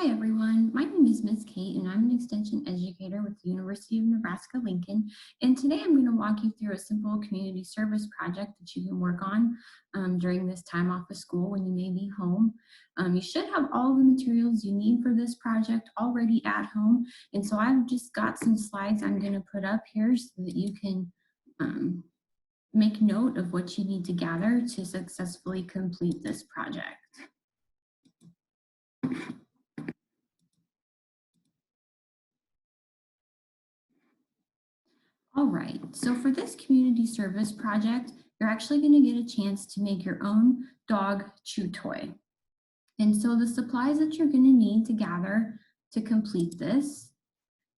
Hi everyone, my name is Miss Kate and I'm an extension educator with the University of Nebraska-Lincoln. And today I'm going to walk you through a simple community service project that you can work on during this time off of school when you may be home. You should have all the materials you need for this project already at home. And so I've just got some slides I'm going to put up here so that you can make note of what you need to gather to successfully complete this project. All right, so for this community service project, you're actually going to get a chance to make your own dog chew toy. And so the supplies that you're going to need to gather to complete this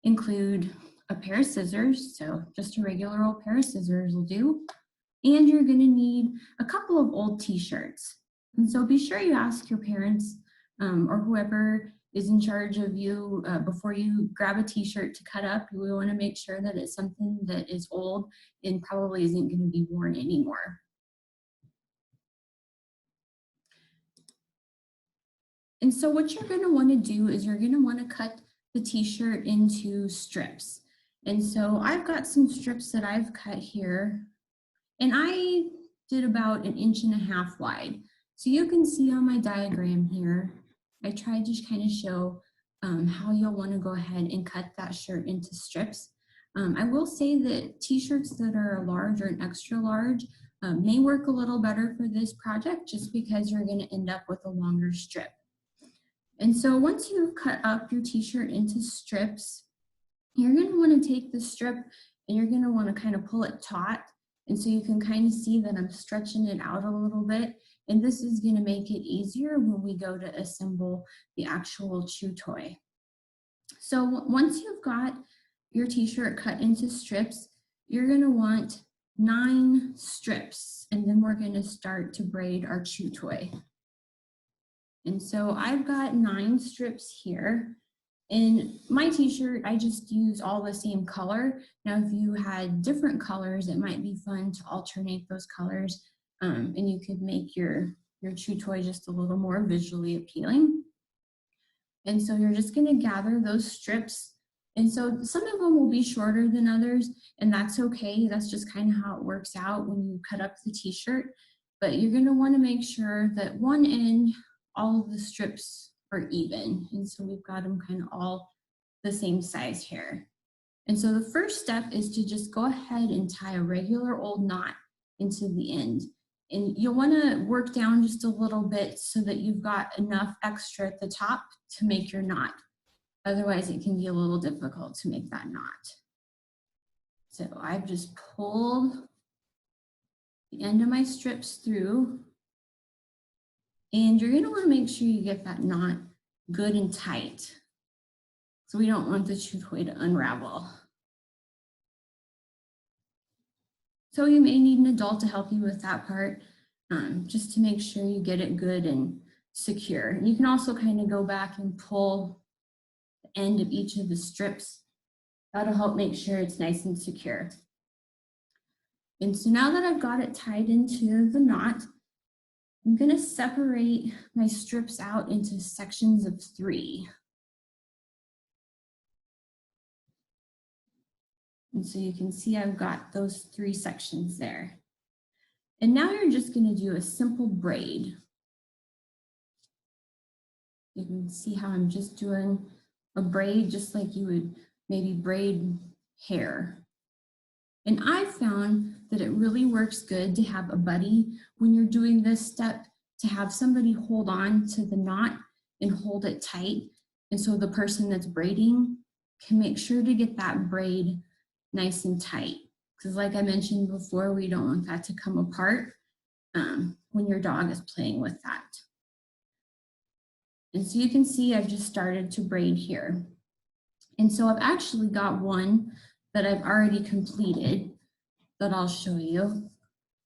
include a pair of scissors, so just a regular old pair of scissors will do, and you're going to need a couple of old t-shirts. And so be sure you ask your parents or whoever is in charge of you before you grab a t-shirt to cut up. We want to make sure that it's something that is old and probably isn't going to be worn anymore. And so what you're going to want to do is you're going to want to cut the t-shirt into strips. And so I've got some strips that I've cut here, and I did about 1.5 inches wide. So you can see on my diagram here, I tried to kind of show how you'll want to go ahead and cut that shirt into strips. I will say that t-shirts that are large or an extra large may work a little better for this project just because you're going to end up with a longer strip. And so once you've cut up your t-shirt into strips, you're going to want to take the strip and you're going to want to kind of pull it taut. And so you can kind of see that I'm stretching it out a little bit. And this is going to make it easier when we go to assemble the actual chew toy. So once you've got your t-shirt cut into strips, you're going to want 9 strips. And then we're going to start to braid our chew toy. And so I've got 9 strips here. In my t-shirt, I just use all the same color. Now, if you had different colors, it might be fun to alternate those colors, and you could make your chew toy just a little more visually appealing. And so you're just gonna gather those strips. And so some of them will be shorter than others, and that's okay. That's just kind of how it works out when you cut up the t-shirt. But you're gonna wanna make sure that one end, all of the strips are even. And so we've got them kind of all the same size here. And so the first step is to just go ahead and tie a regular old knot into the end. And you'll want to work down just a little bit so that you've got enough extra at the top to make your knot. Otherwise, it can be a little difficult to make that knot. So I've just pulled the end of my strips through. And you're going to want to make sure you get that knot good and tight. So we don't want the chew toy to unravel. So you may need an adult to help you with that part, just to make sure you get it good and secure. And you can also kind of go back and pull the end of each of the strips. That'll help make sure it's nice and secure. And so now that I've got it tied into the knot, I'm going to separate my strips out into sections of 3. And so you can see I've got those 3 sections there. And now you're just going to do a simple braid. You can see how I'm just doing a braid just like you would maybe braid hair. And I found that it really works good to have a buddy when you're doing this step, to have somebody hold on to the knot and hold it tight. And so the person that's braiding can make sure to get that braid nice and tight. Because like I mentioned before, we don't want that to come apart when your dog is playing with that. And so you can see I've just started to braid here. And so I've actually got one that I've already completed that I'll show you.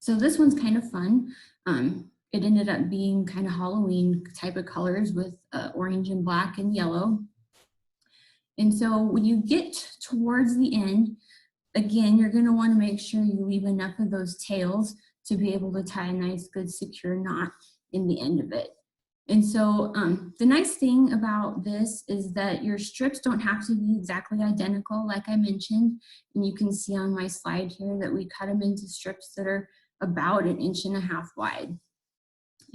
So this one's kind of fun. It ended up being kind of Halloween type of colors with orange and black and yellow. And so when you get towards the end, again, you're going to want to make sure you leave enough of those tails to be able to tie a nice, good, secure knot in the end of it. And so the nice thing about this is that your strips don't have to be exactly identical, like I mentioned. And you can see on my slide here that we cut them into strips that are about 1.5 inches wide.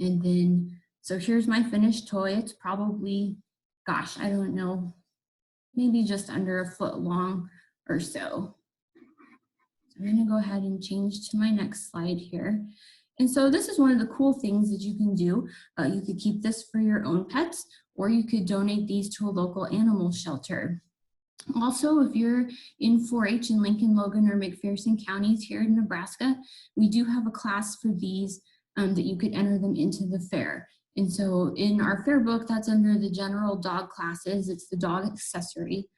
And then, so here's my finished toy. It's probably, gosh, I don't know, maybe just under 1 foot long or so. I'm going to go ahead and change to my next slide here. And so this is one of the cool things that you can do. You could keep this for your own pets, or you could donate these to a local animal shelter. Also, if you're in 4-H in Lincoln, Logan, or McPherson counties here in Nebraska, we do have a class for these that you could enter them into the fair. And so in our fair book, that's under the general dog classes. It's the dog accessory.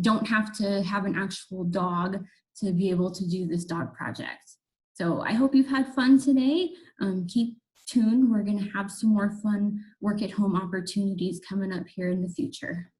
Don't have to have an actual dog to be able to do this dog project. So I hope you've had fun today. Keep tuned. We're going to have some more fun work at home opportunities coming up here in the future.